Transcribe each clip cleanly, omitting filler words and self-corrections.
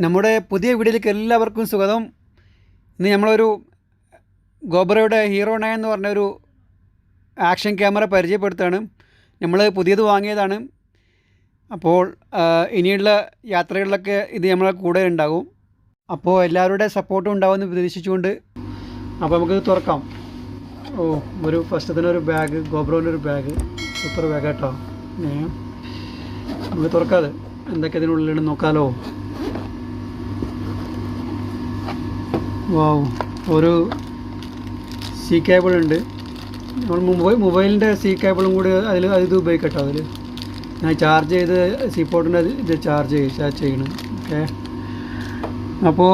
നമ്മുടെ പുതിയ വീഡിയോയിലേക്ക് എല്ലാവർക്കും സ്വാഗതം. ഇന്ന് നമ്മളൊരു ഗോബ്രോയുടെ ഹീറോ 9 എന്ന് പറഞ്ഞൊരു ആക്ഷൻ ക്യാമറ പരിചയപ്പെടുത്തുകയാണ്. നമ്മൾ പുതിയത് വാങ്ങിയതാണ്. അപ്പോൾ ഇനിയുള്ള യാത്രകളിലൊക്കെ ഇത് നമ്മളെ കൂടെ ഉണ്ടാകും. അപ്പോൾ എല്ലാവരുടെ സപ്പോർട്ടും ഉണ്ടാകുമെന്ന് പ്രതീക്ഷിച്ചുകൊണ്ട് അപ്പോൾ നമുക്കിത് തുറക്കാം. ഒരു ഫസ്റ്റത്തിന് ഒരു ബാഗ്, ഗോബ്രോൻ്റെ ഒരു ബാഗ്, സൂപ്പർ ബാഗ് കേട്ടോ. നമുക്ക് തുറക്കാതെ എന്തൊക്കെ ഇതിനുള്ളിൽ നോക്കാമല്ലോ. വാവ്, ഒരു സി കേബിൾ ഉണ്ട്. നമ്മൾ മൊബൈലിൻ്റെ സി കേബിളും കൂടി ഇത് ഉപയോഗിക്കട്ടോ. അതിൽ ഞാൻ ചാർജ് ചെയ്ത് സി പോർട്ടിൻ്റെ ഇത് ചാർജ് ചെയ്യണം. ഓക്കെ, അപ്പോൾ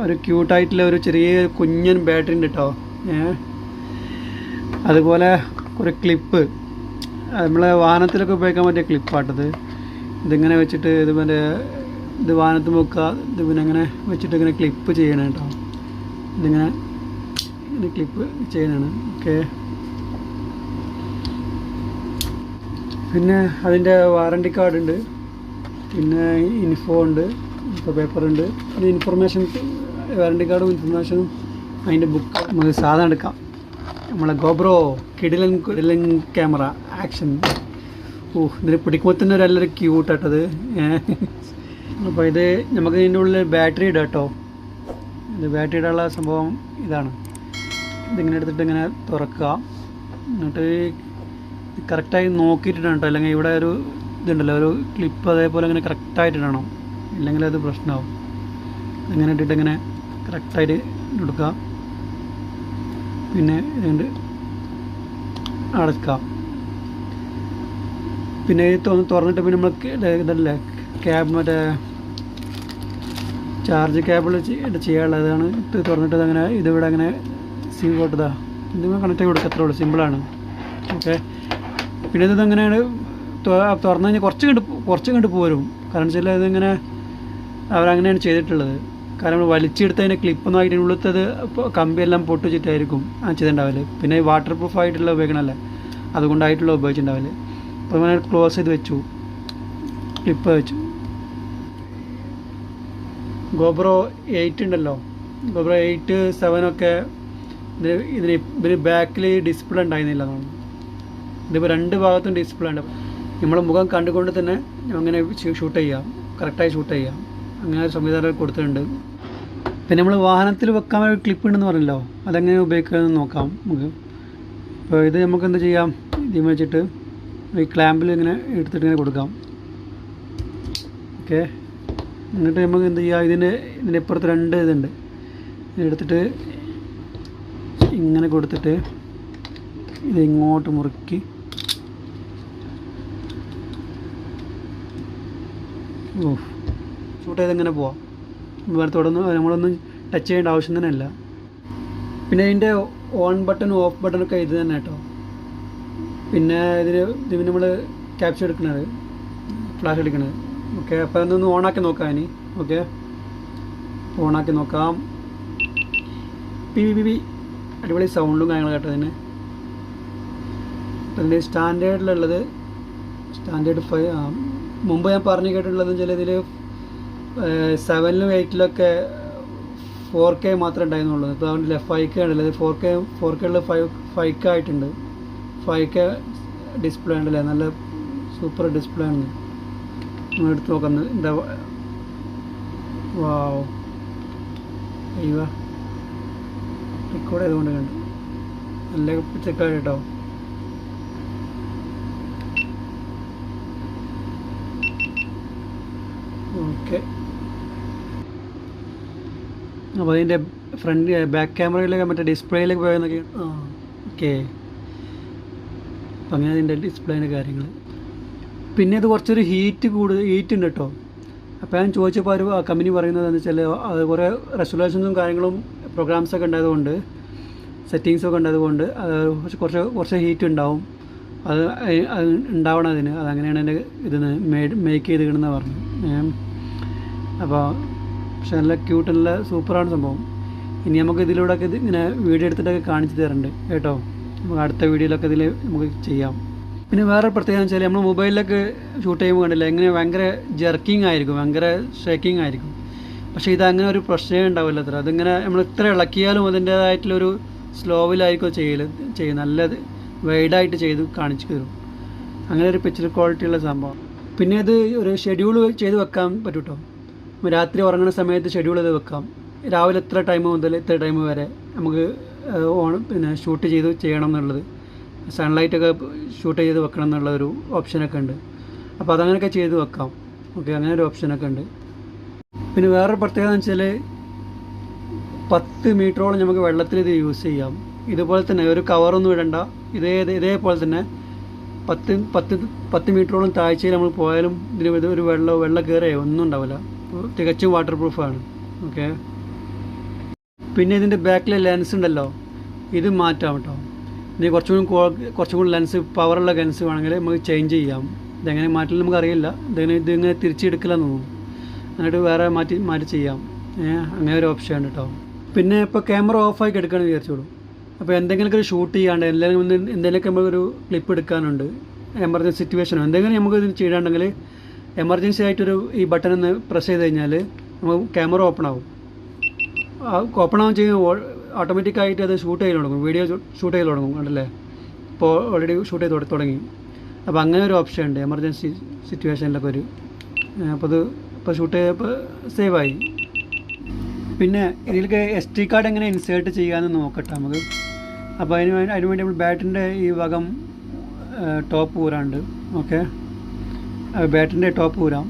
ഒരു ക്യൂട്ടായിട്ടുള്ള ഒരു ചെറിയ കുഞ്ഞൻ ബാറ്ററി ഉണ്ട് കേട്ടോ. അതുപോലെ ഒരു ക്ലിപ്പ്, നമ്മളെ വാഹനത്തിലൊക്കെ ഉപയോഗിക്കാൻ പറ്റിയ ക്ലിപ്പാട്ടത്. ഇതിങ്ങനെ വെച്ചിട്ട് ഇത് വാഹനത്ത് വെക്കുക. ഇത് പിന്നെ അങ്ങനെ വെച്ചിട്ട് ഇങ്ങനെ ക്ലിപ്പ് ചെയ്യണം കേട്ടോ. ഇതിങ്ങനെ ക്ലിപ്പ് ചെയ്യണതാണ്. ഓക്കെ, പിന്നെ അതിൻ്റെ വാറണ്ടി കാർഡ് ഉണ്ട്, പിന്നെ ഇൻഫോ ഉണ്ട്, ഇൻഫോ പേപ്പർ ഉണ്ട്. ഇത് ഇൻഫർമേഷൻ, വാറണ്ടി കാർഡും ഇൻഫർമേഷനും അതിൻ്റെ ബുക്ക്. നമുക്ക് സാധനം എടുക്കാം. നമ്മളെ ഗോബ്രോ കിടിലൻ ക്യാമറ ആക്ഷൻ. ഇതിന് പിടിക്കുമ്പോൾ തന്നെ നല്ലൊരു ക്യൂട്ടാട്ടത്. അപ്പോൾ ഇത് നമുക്ക് ഇതിൻ്റെ ഉള്ളിൽ ബാറ്ററി ഇടാം കേട്ടോ. ഇത് ബാറ്ററി ഇടാനുള്ള സംഭവം ഇതാണ്. ഇതിങ്ങനെ എടുത്തിട്ട് ഇങ്ങനെ തുറക്കുക. എന്നിട്ട് കറക്റ്റായി നോക്കിയിട്ടിടണം കേട്ടോ. അല്ലെങ്കിൽ ഇവിടെ ഒരു ഇതുണ്ടല്ലോ, ഒരു ക്ലിപ്പ് അതേപോലെ ഇങ്ങനെ കറക്റ്റായിട്ട് ഇടണം, ഇല്ലെങ്കിൽ അത് പ്രശ്നമാവും. ഇങ്ങനെ ഇട്ടിട്ട് ഇങ്ങനെ കറക്റ്റായിട്ട് എടുക്കുക. പിന്നെ ഇതുകൊണ്ട് അടക്കാം. പിന്നെ ഇത് തുറന്നിട്ട് പിന്നെ നമ്മൾ ഇതല്ലേ മറ്റേ ചാർജ് കേബിൾ ചെയ്യാനുള്ളതാണ്. ഇത് തുറന്നിട്ട് അങ്ങനെ ഇതിവിടെ അങ്ങനെ സിം പോട്ടതാ ഇതിങ്ങനെ കണക്ട് ചെയ്ത് കൊടുക്കുക. അത്രേ ഉള്ളൂ, സിമ്പിളാണ്. ഓക്കെ, പിന്നെ ഇതങ്ങനെയാണ് തുറന്നു കഴിഞ്ഞാൽ കുറച്ച് കണ്ട് പോരും. കാരണം വെച്ചാൽ ഇതിങ്ങനെ അവരങ്ങനെയാണ് ചെയ്തിട്ടുള്ളത്. കാരണം നമ്മൾ വലിച്ചെടുത്തതിൻ്റെ ക്ലിപ്പൊന്നും ആയിട്ട് ഉള്ളത്തത് കമ്പിയെല്ലാം പൊട്ടിച്ചിട്ടായിരിക്കും ചെയ്തിട്ടുണ്ടാവില്ല. പിന്നെ വാട്ടർ പ്രൂഫ് ആയിട്ടുള്ള ഉപയോഗിക്കണമല്ലേ, അതുകൊണ്ടായിട്ടുള്ള ഉപയോഗിച്ചിട്ടുണ്ടാവില്ല. അപ്പോൾ അങ്ങനെ ക്ലോസ് ചെയ്ത് വെച്ചു, ക്ലിപ്പ് വെച്ചു. ഗോബ്രോ 8 ഉണ്ടല്ലോ, ഗോബ്രോ 8, 7 ഒക്കെ ഇതിന് ബാക്കിൽ ഡിസ്പ്ലേ ഉണ്ടായിരുന്നില്ല എന്നാണ്. ഇതിപ്പോൾ രണ്ട് ഭാഗത്തും ഡിസ്പ്ലേ ഉണ്ട്. നമ്മളെ മുഖം കണ്ടുകൊണ്ട് തന്നെ അങ്ങനെ ഷൂട്ട് ചെയ്യാം, കറക്റ്റായി ഷൂട്ട് ചെയ്യാം. അങ്ങനെ ഒരു സംവിധാനം കൊടുത്തിട്ടുണ്ട്. പിന്നെ നമ്മൾ വാഹനത്തിൽ വെക്കാൻ ഒരു ക്ലിപ്പ് ഉണ്ടെന്ന് പറഞ്ഞല്ലോ, അതെങ്ങനെ ഉപയോഗിക്കാമെന്ന് നോക്കാം നമുക്ക്. അപ്പോൾ ഇത് നമുക്ക് എന്ത് ചെയ്യാം, ഇതിൽ വെച്ചിട്ട് ഈ ക്ലാമ്പിൽ ഇങ്ങനെ എടുത്തിട്ട് ഇങ്ങനെ കൊടുക്കാം. ഓക്കെ, എന്നിട്ട് നമുക്ക് എന്ത് ചെയ്യാം, ഇതിൻ്റെ ഇപ്പുറത്ത് രണ്ട് ഇതുണ്ട്, എടുത്തിട്ട് ഇങ്ങനെ കൊടുത്തിട്ട് ഇത് ഇങ്ങോട്ട് മുറുക്കി ഷൂട്ട് ചെയ്തിങ്ങനെ പോവാം. നമ്മളൊന്നും ടച്ച് ചെയ്യേണ്ട ആവശ്യം തന്നെ അല്ല. പിന്നെ ഇതിൻ്റെ ഓൺ ബട്ടൺ ഓഫ് ബട്ടണൊക്കെ ഇത് തന്നെ കേട്ടോ. പിന്നെ ഇതിന് നമ്മൾ ക്യാപ്ചർ എടുക്കണത്, ഫ്ലാഷ് എടുക്കണത്. ഓക്കെ, അപ്പോൾ അതൊന്ന് ഓണാക്കി നോക്കാം ഇനി. ഓക്കെ, ഓണാക്കി നോക്കാം. പി അടിപൊളി സൗണ്ടും കാര്യങ്ങളും കേട്ടോ ഇതിന്. പിന്നെ സ്റ്റാൻഡേർഡിലുള്ളത് സ്റ്റാൻഡേർഡ് 5. മുമ്പ് ഞാൻ പറഞ്ഞു കേട്ടിട്ടുള്ളതെന്ന് വെച്ചാൽ ഇതിൽ 7ലും 8ലൊക്കെ 4K മാത്രമേ ഉണ്ടായിരുന്നുള്ളൂ. ഇപ്പോൾ അതുകൊണ്ടില്ല 5K ഉണ്ടല്ലോ. ഇത് 4K ഉള്ള 5K ആയിട്ടുണ്ട്. 5K ഡിസ്പ്ലേ ഉണ്ടല്ലേ, നല്ല സൂപ്പർ ഡിസ്പ്ലേ ആണ്. നമ്മൾ എടുത്ത് നോക്കുന്നത് എന്താ, വാവ്, അയ്യോ റെക്കോർഡ് ചെയ്തുകൊണ്ട് കണ്ടു, നല്ല പിക്ചർ കേട്ടോ. ഓക്കെ, അപ്പോൾ അതിൻ്റെ ബാക്ക് ക്യാമറയിലേക്ക് മറ്റേ ഡിസ്പ്ലേയിലേക്ക് പോയെന്നൊക്കെ. ഓക്കെ, അപ്പം അങ്ങനെ അതിൻ്റെ ഡിസ്പ്ലേൻ്റെ കാര്യങ്ങൾ. പിന്നെ ഇത് കുറച്ചൊരു ഹീറ്റ് ഉണ്ട് കേട്ടോ. അപ്പോൾ ഞാൻ ചോദിച്ചപ്പോൾ ഒരു കമ്പനി പറയുന്നത് എന്ന് വെച്ചാൽ അത് കുറേ റെസൊല്യൂഷൻസും കാര്യങ്ങളും പ്രോഗ്രാംസൊക്കെ ഉണ്ടായതുകൊണ്ട്, സെറ്റിങ്സൊക്കെ ഉണ്ടായതുകൊണ്ട് കുറച്ച് ഹീറ്റ് ഉണ്ടാവും. അത് ഉണ്ടാവണം അതിന്. അതങ്ങനെയാണ് എൻ്റെ ഇതിന് മേക്ക് ചെയ്ത് കിടന്ന് പറഞ്ഞു. അപ്പോൾ പക്ഷെ നല്ല ക്യൂട്ട്, നല്ല സൂപ്പറാണ് സംഭവം. ഇനി നമുക്ക് ഇതിലൂടെയൊക്കെ ഇങ്ങനെ വീഡിയോ എടുത്തിട്ടൊക്കെ കാണിച്ചു തരുന്നുണ്ട് കേട്ടോ. നമുക്ക് അടുത്ത വീഡിയോയിലൊക്കെ ഇതിൽ നമുക്ക് ചെയ്യാം. പിന്നെ വേറെ പ്രത്യേകത വെച്ചാൽ നമ്മൾ മൊബൈലിലൊക്കെ ഷൂട്ട് ചെയ്യുമ്പോൾ കണ്ടില്ല എങ്ങനെ ഭയങ്കര ജെർക്കിങ് ആയിരിക്കും, ഭയങ്കര ഷേക്കിങ് ആയിരിക്കും. പക്ഷേ ഇതങ്ങനെ ഒരു പ്രശ്നമേ ഉണ്ടാവില്ല അത്ര. അതിങ്ങനെ നമ്മൾ ഇത്ര ഇളക്കിയാലും അതിൻ്റേതായിട്ടുള്ളൊരു സ്ലോവിലായിരിക്കും ചെയ്യുന്നത് നല്ലത് വൈഡായിട്ട് ചെയ്ത് കാണിച്ചു തരും. അങ്ങനെ ഒരു പിക്ചർ ക്വാളിറ്റിയുള്ള സംഭവം. പിന്നെ ഇത് ഒരു ഷെഡ്യൂൾ ചെയ്ത് വെക്കാൻ പറ്റും കേട്ടോ. രാത്രി ഉറങ്ങുന്ന സമയത്ത് ഷെഡ്യൂൾ ചെയ്ത് വെക്കാം. രാവിലെ ഇത്ര ടൈം മുതൽ ഇത്ര ടൈം വരെ നമുക്ക് പിന്നെ ഷൂട്ട് ചെയ്യണം എന്നുള്ളത്, സൺലൈറ്റൊക്കെ ഷൂട്ട് ചെയ്ത് വെക്കണം എന്നുള്ള ഒരു ഓപ്ഷനൊക്കെ ഉണ്ട്. അപ്പോൾ അതങ്ങനെയൊക്കെ ചെയ്ത് വെക്കാം. ഓക്കെ, അങ്ങനെ ഒരു ഓപ്ഷനൊക്കെ ഉണ്ട്. പിന്നെ വേറൊരു പ്രത്യേകത എന്ന് വെച്ചാൽ 10 മീറ്ററോളം നമുക്ക് വെള്ളത്തിൽ ഇത് യൂസ് ചെയ്യാം. ഇതുപോലെ തന്നെ ഒരു കവറൊന്നും ഇടണ്ട. ഇതേപോലെ തന്നെ 10 മീറ്ററോളം താഴ്ചയിൽ നമ്മൾ പോയാലും ഇതിന് ഒരു വെള്ളം കയറിയോ ഒന്നും ഉണ്ടാവില്ല. തികച്ചും വാട്ടർ പ്രൂഫാണ്. ഓക്കെ, പിന്നെ ഇതിൻ്റെ ബാക്കിലെ ലെൻസ് ഉണ്ടല്ലോ, ഇത് മാറ്റാം കേട്ടോ. ഇനി കുറച്ചും കൂടി ലെൻസ് പവറുള്ള ലെൻസ് വേണമെങ്കിൽ നമുക്ക് ചേഞ്ച് ചെയ്യാം. ഇതെങ്ങനെ മാറ്റില്ല നമുക്കറിയില്ല. ഇതിങ്ങനെ തിരിച്ചെടുക്കില്ലെന്ന് തോന്നുന്നു. എന്നിട്ട് വേറെ മാറ്റി ചെയ്യാം. അങ്ങനെ ഒരു ഓപ്ഷൻ ഉണ്ട് കേട്ടോ. പിന്നെ ഇപ്പോൾ ക്യാമറ ഓഫാക്കി എടുക്കുകയാണെന്ന് വിചാരിച്ചോളൂ. അപ്പോൾ എന്തെങ്കിലുമൊക്കെ ഒരു ഷൂട്ട് ചെയ്യാണ്ട് എന്തെങ്കിലുമൊക്കെ നമുക്കൊരു ക്ലിപ്പ് എടുക്കാനുണ്ട്, എമർജൻസി സിറ്റുവേഷനോ എന്തെങ്കിലും നമുക്ക് ഇത് ചെയ്യാണ്ടെങ്കിൽ എമർജൻസി ആയിട്ടൊരു ഈ ബട്ടൺ ഒന്ന് പ്രസ് ചെയ്ത് കഴിഞ്ഞാൽ നമുക്ക് ക്യാമറ ഓപ്പൺ ആവും. ഓപ്പൺ ആവും ചെയ്യുമ്പോൾ ഓട്ടോമാറ്റിക്കായിട്ട് അത് ഷൂട്ട് ചെയ്ത് തുടങ്ങും, വീഡിയോ ഷൂട്ട് ചെയ്ത് തുടങ്ങും. കണ്ടല്ലേ, ഇപ്പോൾ ഓൾറെഡി ഷൂട്ട് ചെയ്ത് തുടങ്ങി. അപ്പോൾ അങ്ങനെ ഒരു ഓപ്ഷൻ ഉണ്ട് എമർജൻസി സിറ്റുവേഷനിലൊക്കെ ഒരു. അപ്പോൾ അത് ഇപ്പോൾ ഷൂട്ട് ചെയ്തപ്പോൾ സേവായി. പിന്നെ ഇതിലേക്ക് SD കാർഡ് എങ്ങനെ ഇൻസേർട്ട് ചെയ്യാമെന്ന് നോക്കട്ടെ നമുക്ക്. അപ്പോൾ അതിനുവേണ്ടി നമ്മൾ ബാറ്ററിൻ്റെ ഈ ഭാഗം ടോപ്പ് ഊരാണ്ട്. ഓക്കെ, ബാറ്ററിൻ്റെ ടോപ്പ് ഊരാം.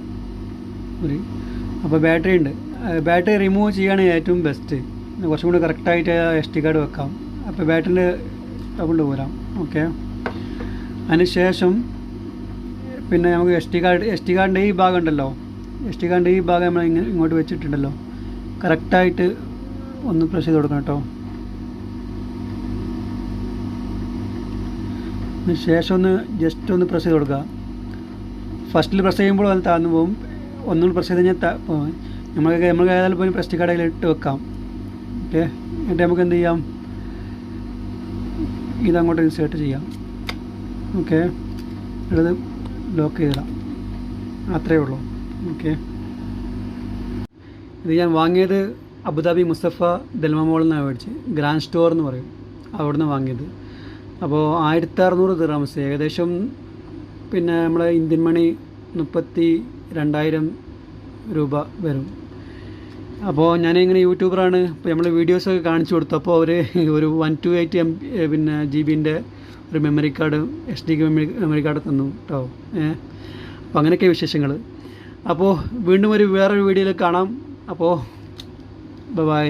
അപ്പോൾ ബാറ്ററി ഉണ്ട്. ബാറ്ററി റിമൂവ് ചെയ്യുകയാണെങ്കിൽ ഏറ്റവും ബെസ്റ്റ്. കുറച്ചും കൂടി കറക്റ്റായിട്ട് SD കാർഡ് വെക്കാം. അപ്പോൾ ബാറ്ററിൻ്റെ ടോപ്പ് ഊരാം. ഓക്കെ, അതിന് ശേഷം പിന്നെ നമുക്ക് SD കാർഡിൻ്റെ ഈ ഭാഗം ഉണ്ടല്ലോ, SD കാർഡിൻ്റെ ഈ ഭാഗം നമ്മൾ ഇങ്ങോട്ട് വെച്ചിട്ടുണ്ടല്ലോ, കറക്റ്റായിട്ട് ഒന്ന് പ്രസ് ചെയ്ത് കൊടുക്കണം കേട്ടോ. അതിന് ശേഷം ജസ്റ്റ് ഒന്ന് പ്രസ് ചെയ്ത് കൊടുക്കുക. ഫസ്റ്റിൽ പ്രസ് ചെയ്യുമ്പോൾ അത് താഴ്ന്നു പോകും. ഒന്നുകൂടി പ്രസ് ചെയ്ത് കഴിഞ്ഞാൽ നമുക്ക് ഏതായാലും പോയി SD കാർഡ് ഇട്ട് വെക്കാം. ഓക്കെ, എന്നിട്ട് നമുക്ക് എന്ത് ചെയ്യാം, ഇതങ്ങോട്ട് ഇൻസേർട്ട് ചെയ്യാം. ഓക്കെ, ഇത് ലോക്ക് ചെയ്തിടാം. അത്രയേ ഉള്ളൂ. ഓക്കെ, ഇത് ഞാൻ വാങ്ങിയത് അബുദാബി മുസ്തഫ ദൽമ മോളിൽ നിന്നാണ് മേടിച്ചത്. ഗ്രാൻഡ് സ്റ്റോർ എന്ന് പറയും, അവിടെ നിന്ന് വാങ്ങിയത്. അപ്പോൾ 1600 ദിർഹംസ്, ഏകദേശം പിന്നെ നമ്മളെ ഇന്ത്യൻ മണി 32,000 രൂപ വരും. അപ്പോൾ ഞാനിങ്ങനെ യൂട്യൂബറാണ്. അപ്പോൾ നമ്മൾ വീഡിയോസൊക്കെ കാണിച്ചു കൊടുത്തു. അപ്പോൾ അവർ ഒരു 128 പിന്നെ GB ഒരു memory card, SD memory card തന്നു കേട്ടോ. അപ്പോൾ അങ്ങനെയൊക്കെ വിശേഷങ്ങൾ. അപ്പോൾ വീണ്ടും വേറൊരു വീഡിയോയിൽ കാണാം. അപ്പോൾ ബൈ.